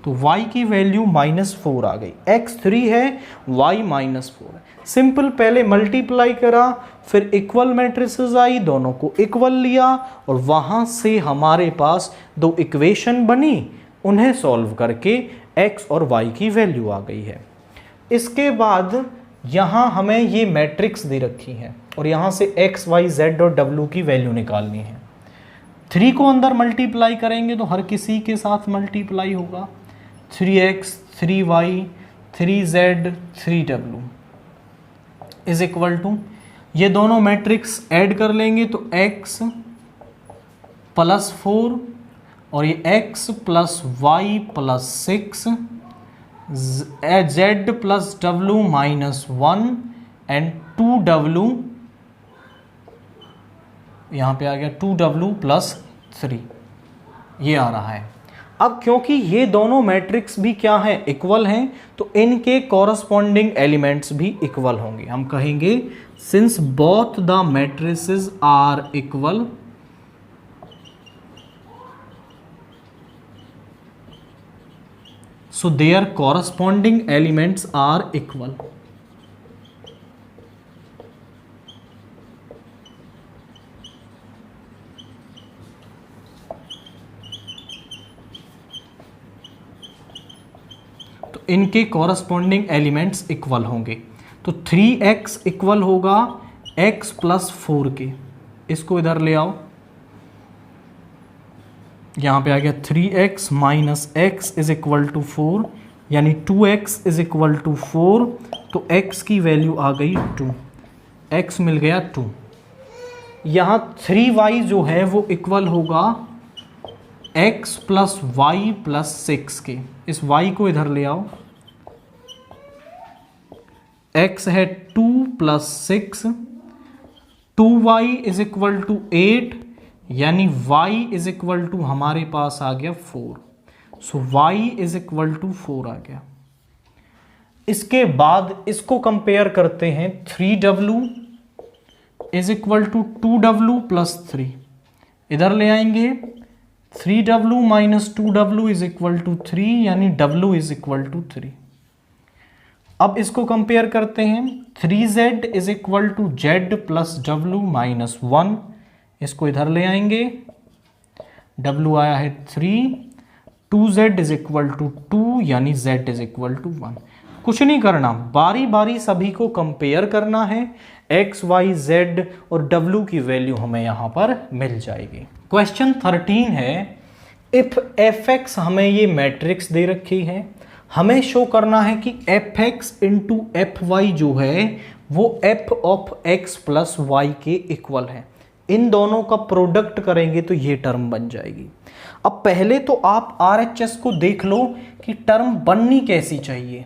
तो y की वैल्यू -4 आ गई, x 3 है, y -4 है। सिंपल, पहले मल्टीप्लाई करा, फिर इक्वल मैट्रिसेस आई, दोनों को इक्वल लिया और वहां से हमारे पास दो इक्वेशन बनी, उन्हें सॉल्व करके x और y की वैल्यू आ गई है। इसके बाद यहाँ हमें ये मैट्रिक्स दे रखी है और यहाँ से x, y, z और w की वैल्यू निकालनी है। 3 को अंदर मल्टीप्लाई करेंगे तो हर किसी के साथ मल्टीप्लाई होगा, 3x, 3y, 3z, 3w is equal to, ये दोनों मैट्रिक्स ऐड कर लेंगे तो x प्लस 4 और ये x plus Y plus 6, z plus w minus 1 and 2w, यहाँ पे आ गया 2w प्लस 3, ये आ रहा है। अब क्योंकि ये दोनों मैट्रिक्स भी क्या हैं, इक्वल हैं, तो इनके कॉरस्पॉन्डिंग एलिमेंट्स भी इक्वल होंगे। हम कहेंगे since both the matrices are equal, so their corresponding elements are equal. तो इनके कॉरस्पॉन्डिंग एलिमेंट्स इक्वल होंगे। तो 3x इक्वल होगा x प्लस 4 के, इसको इधर ले आओ, यहाँ पे आ गया 3x minus x is equal to 4, यानी 2x इज इक्वल टू 4, तो x की वैल्यू आ गई 2, x मिल गया 2। यहाँ 3y जो है वो इक्वल होगा x प्लस वाई प्लस 6 के, इस y को इधर ले आओ, x है 2 plus 6, 2y is equal to 8, यानी y इज इक्वल टू हमारे पास आ गया 4, सो y इज इक्वल टू 4 आ गया। इसके बाद इसको कंपेयर करते हैं, 3w is equal to 2w plus 3, इधर ले आएंगे 3w minus 2w is equal to 3, यानी w इज इक्वल टू 3। अब इसको कंपेयर करते हैं, 3z is equal to z plus w minus 1, इसको इधर ले आएंगे, w आया है 3, 2z इज इक्वल टू 2, यानी z इज इक्वल टू 1। कुछ नहीं करना, बारी बारी सभी को कंपेयर करना है, x, y, z और w की वैल्यू हमें यहां पर मिल जाएगी। क्वेश्चन 13 है, इफ fx हमें ये मैट्रिक्स दे रखी है, हमें शो करना है कि fx इंटू fy जो है वो f of x plus Y के इक्वल है। इन दोनों का प्रोडक्ट करेंगे तो ये टर्म बन जाएगी। अब पहले तो आप RHS को देख लो कि टर्म बननी कैसी चाहिए।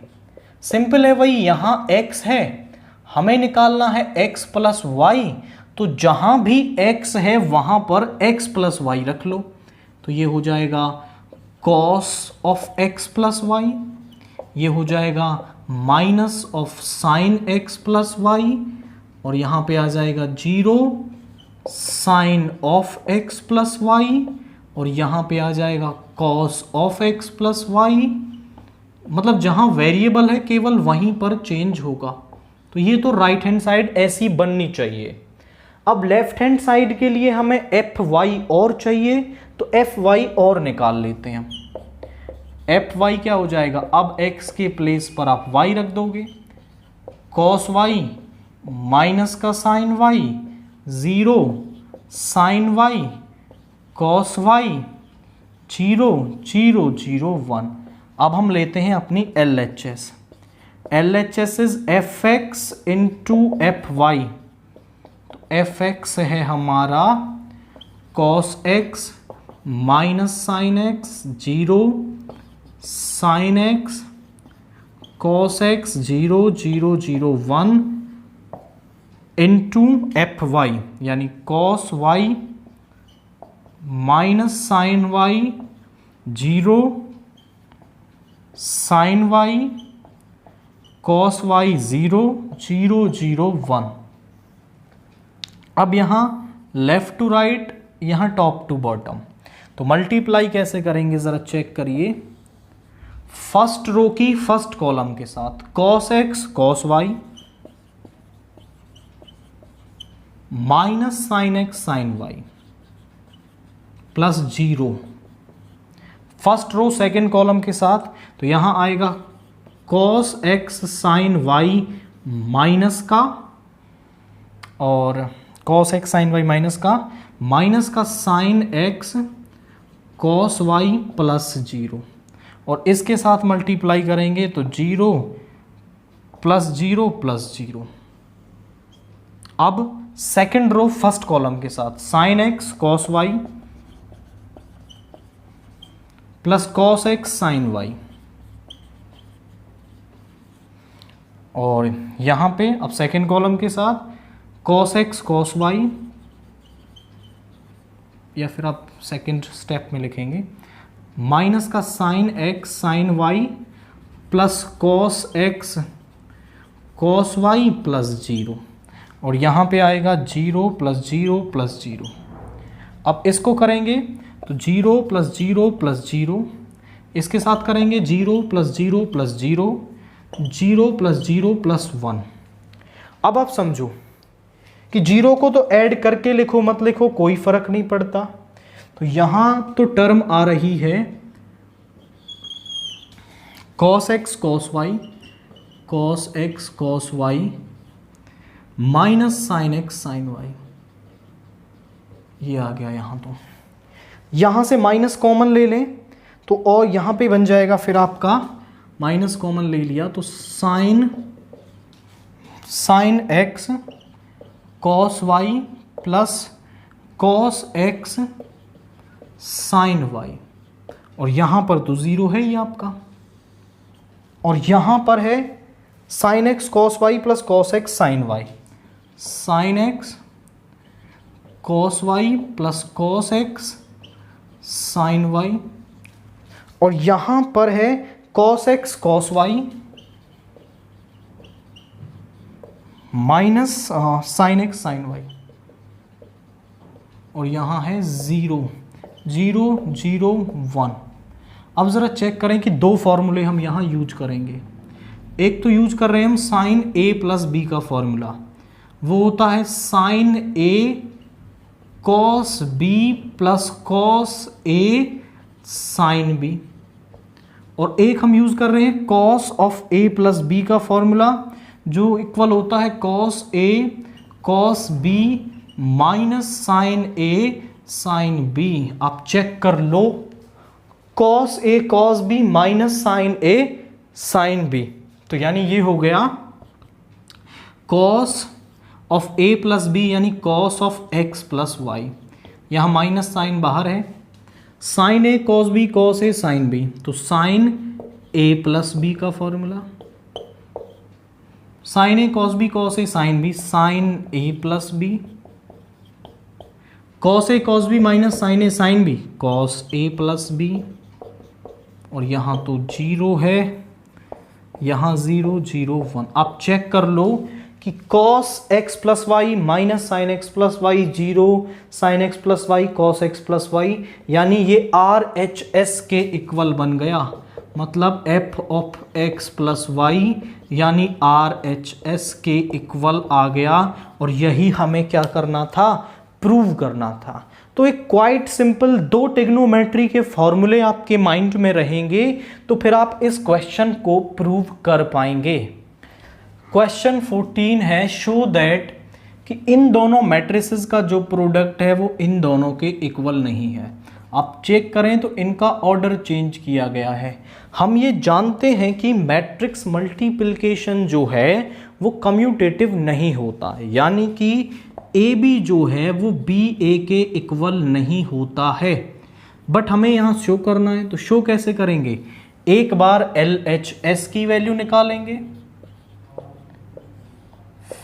सिंपल है भाई, यहाँ x है, हमें निकालना है x प्लस वाई, तो जहां भी x है वहां पर x प्लस वाई रख लो, तो ये हो जाएगा cos of x plus Y. ये हो जाएगा minus of sine X plus Y, और यहाँ पे आ जाएगा 0 sine of X plus Y, और यहाँ पे आ जाएगा cos of X plus Y. मतलब जहाँ वेरिएबल है केवल वहीं पर चेंज होगा। तो ये तो राइट हैंड साइड ऐसी बननी चाहिए। अब लेफ्ट हैंड साइड के लिए हमें एफ वाई और चाहिए, तो एफ वाई और निकाल लेते हैं। एफ वाई क्या हो जाएगा, अब एक्स के प्लेस पर आप वाई रख दोगे, कॉस वाई माइनस का sine Y, 0 sine Y cos Y, 0 0 0 1। अब हम लेते हैं अपनी LHS। LHS is F X into F Y. तो एफ एक्स है हमारा cos X minus sine X, 0 sine X cos X, 0 0 0 1 into F Y, यानी cos Y minus sine Y, 0 sine Y cos Y, 0 0 0 1। अब यहां left to right, यहां top to bottom. तो multiply कैसे करेंगे जरा चेक करिए। फर्स्ट रो की फर्स्ट कॉलम के साथ cos X cos Y minus sine X sine Y plus 0। First row second column के साथ, तो यहां आएगा cos X sine Y minus का, और cos X sine Y minus का sine X cos Y plus 0, और इसके साथ मल्टीप्लाई करेंगे तो 0 प्लस 0 प्लस 0। अब सेकेंड रो फर्स्ट कॉलम के साथ sine X cos Y plus cos X sine Y, और यहां पे अब सेकेंड कॉलम के साथ कॉस एक्स कॉस वाई, या फिर आप सेकेंड स्टेप में लिखेंगे माइनस का sine X sine Y plus cos X cos Y plus 0, और यहाँ पे आएगा 0 प्लस 0 प्लस 0। अब इसको करेंगे तो 0 प्लस 0 प्लस 0, इसके साथ करेंगे 0 प्लस 0 प्लस 0, 0 प्लस 0 प्लस 1। अब आप समझो कि 0 को तो ऐड करके लिखो मत लिखो कोई फर्क नहीं पड़ता। तो यहां तो टर्म आ रही है cos x cos cos y minus sine X sine Y, ये आ गया यहां। तो यहां से माइनस कॉमन ले लें तो, और यहां पे बन जाएगा फिर आपका माइनस कॉमन ले लिया तो sine X cos Y plus cos X sine Y, और यहां पर तो 0 है ही आपका, और यहां पर है sine X cos Y plus cos X sine Y, sine X cos Y plus cos X sine Y, और यहां पर है cos X cos Y minus sine X sine Y, और यहां है 0 0 0 1। अब ज़रा चेक करें कि दो फॉर्मूले हम यहां यूज करेंगे। एक तो यूज कर रहे हैं हम साइन ए प्लस बी का फॉर्मूला, वो होता है sine A cos B plus cos A sine B, और एक हम यूज कर रहे हैं cos of A plus B का फॉर्मूला, जो इक्वल होता है cos A cos B minus sine A sine B. आप चेक कर लो, cos A cos B minus sine A sine B, तो यानी ये हो गया cos of A plus B यानी cos of X plus Y. यहाँ माइनस साइन बाहर है, sine A cos B cos A sine B, तो साइन ए प्लस बी का formula, sine A cos B cos A sine B sine A plus B, cos A cos B minus sine A sine B cos A plus B, और यहाँ तो 0 है यहाँ 0 0 1। आप check कर लो कि cos x plus Y minus sine X plus Y 0 sine X plus Y cos X plus Y, यानी ये आर एच एस के इक्वल बन गया। मतलब f of x plus Y यानी आर एच एस के इक्वल आ गया, और यही हमें क्या करना था, प्रूव करना था। तो एक क्वाइट सिंपल दो ट्रिग्नोमेट्री के फॉर्मूले आपके माइंड में रहेंगे, तो फिर आप इस क्वेश्चन को प्रूव कर पाएंगे। क्वेश्चन 14 है, शो दैट कि इन दोनों मैट्रिसेस का जो प्रोडक्ट है वो इन दोनों के इक्वल नहीं है। आप चेक करें तो इनका ऑर्डर चेंज किया गया है। हम ये जानते हैं कि मैट्रिक्स मल्टीप्लिकेशन जो है वो कम्यूटेटिव नहीं होता है, यानी कि ए बी जो है वो बी ए के इक्वल नहीं होता है। बट हमें यहाँ शो करना है, तो शो कैसे करेंगे, एक बार एल एच एस की वैल्यू निकालेंगे,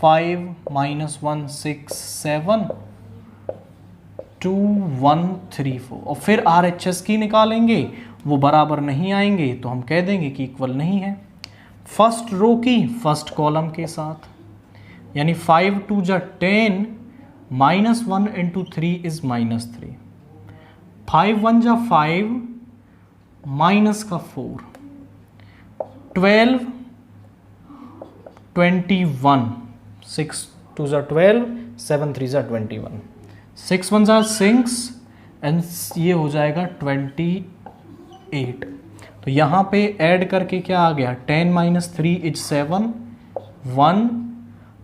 5 -1 6 7 2 1 3 4, और फिर आर एच एस की निकालेंगे, वो बराबर नहीं आएंगे तो हम कह देंगे कि इक्वल नहीं है। फर्स्ट रो की फर्स्ट कॉलम के साथ, यानी 5 2 जा 10 -1 इंटू 3 इज -3, 5 1 जा 5 माइनस का 4, 12 21, 6 2 जा 12 7 3 जा 21, 6 1 जा 6 एंड ये हो जाएगा 28। तो यहाँ पे ऐड करके क्या आ गया, 10 - 3 इज 7 1,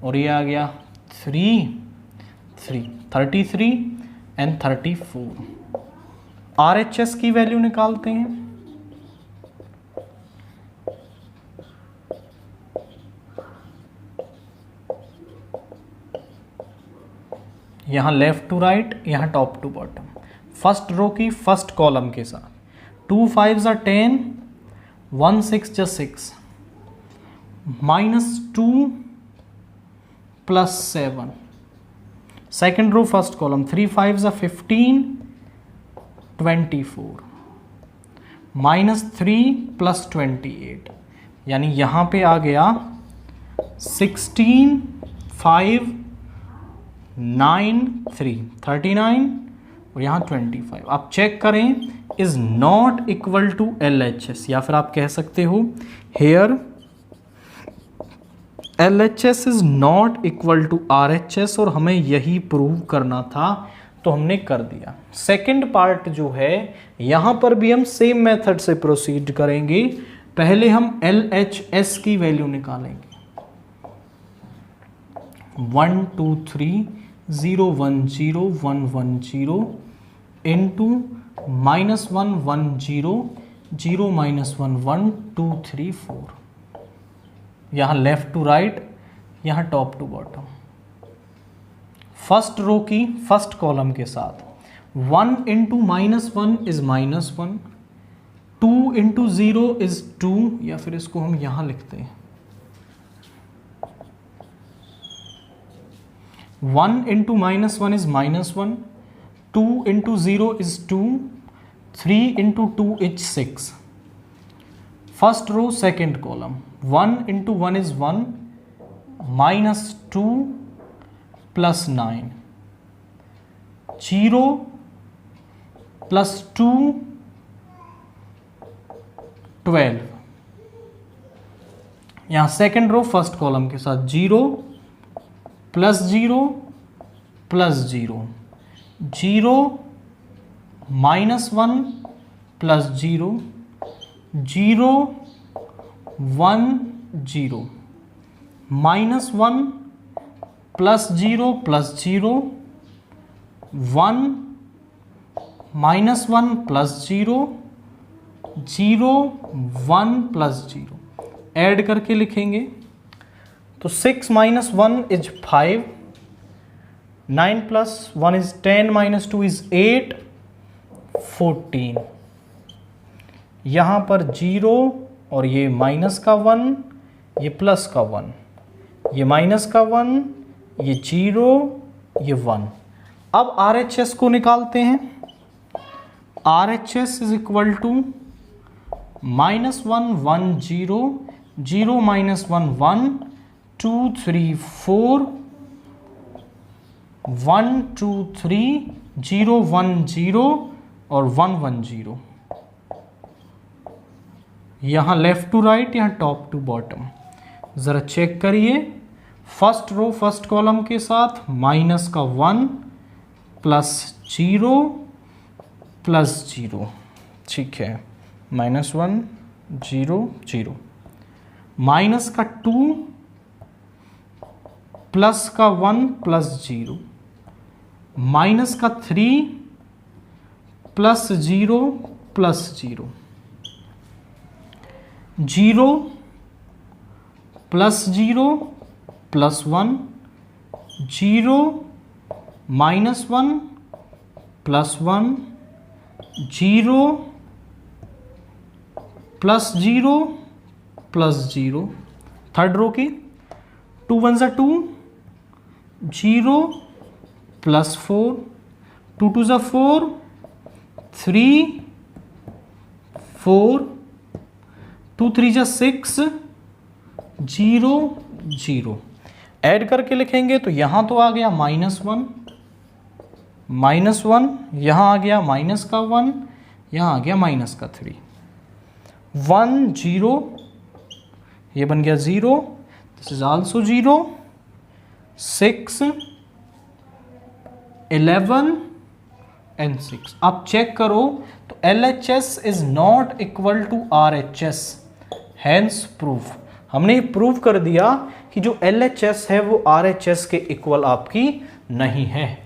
और ये आ गया 3 3 33 एंड 34। RHS की वैल्यू निकालते हैं, यहाँ लेफ्ट टू राइट, यहाँ top to bottom. First row की फर्स्ट कॉलम के साथ, 2 5 जा 10 1 6 जा 6 -2 plus 7। Second row first column, 3 5 जा 15 24 -3 प्लस 28, यानी यहाँ पे आ गया 16 5 9 3 39, और यहाँ 25। आप चेक करें, is not equal to LHS, या फिर आप कह सकते हो here LHS is not equal to RHS, और हमें यही प्रूव करना था, तो हमने कर दिया। सेकंड पार्ट जो है, यहाँ पर भी हम सेम मेथड से प्रोसीड करेंगे। पहले हम LHS की वैल्यू निकालेंगे, 1 2 3 0 1 0 1 1 0 इंटू -1 1 0 0 -1 1 2 3 4, यहाँ लेफ्ट टू राइट, यहाँ top to bottom. First row की फर्स्ट कॉलम के साथ, 1 इंटू -1 इज -1, 2 इंटू 0 इज 2, या फिर इसको हम यहाँ लिखते हैं 1 into -1 is -1, 2 into 0 is 2, 3 into 2 is 6। First row second column, 1 into 1 is 1, -2 plus 9, 0 plus 2 12। यहाँ सेकेंड रो फर्स्ट कॉलम के साथ, 0 plus 0 plus 0, 0 -1 plus 0 0 1 0, -1 plus 0 plus 0 1 -1 plus 0 0 1 plus 0, add करके लिखेंगे तो 6 - 1 इज 5, 9 प्लस 1 इज 10 - 2 इज 8 14। यहाँ पर 0 और ये माइनस का 1, ये प्लस का 1, ये माइनस का 1, ये 0, ये 1। अब RHS को निकालते हैं। RHS is equal to -1 1 0 0 minus 1 1, 2 3 4, 1 2 3, 0 1 0 और 1 1 0। यहाँ लेफ्ट टू राइट, यहाँ टॉप टू बॉटम। ज़रा चेक करिए, फर्स्ट रो फर्स्ट कॉलम के साथ माइनस का 1 प्लस 0 प्लस 0, ठीक है, -1 0 0। माइनस का 2 प्लस का 1 प्लस 0, माइनस का 3 plus 0 plus 0, 0 plus 0 plus 1, 0 minus 1 plus 1, 0 plus 0 plus 0। Third row की 2 1 ज़ा 2, 0 प्लस 4, 2 2 ज़ा 4, 3 4, 2 3 ज़ा 6, 0 0। ऐड करके लिखेंगे तो यहाँ तो आ गया -1 -1, यहाँ आ गया माइनस का 1, यहाँ आ गया माइनस का 3, 1 0, ये बन गया 0, दिस इज आल्सो 0, 6 11 एंड 6। आप चेक करो तो LHS is not equal to RHS, hence proof. हमने प्रूव कर दिया कि जो LHS है वो RHS के इक्वल आपकी नहीं है।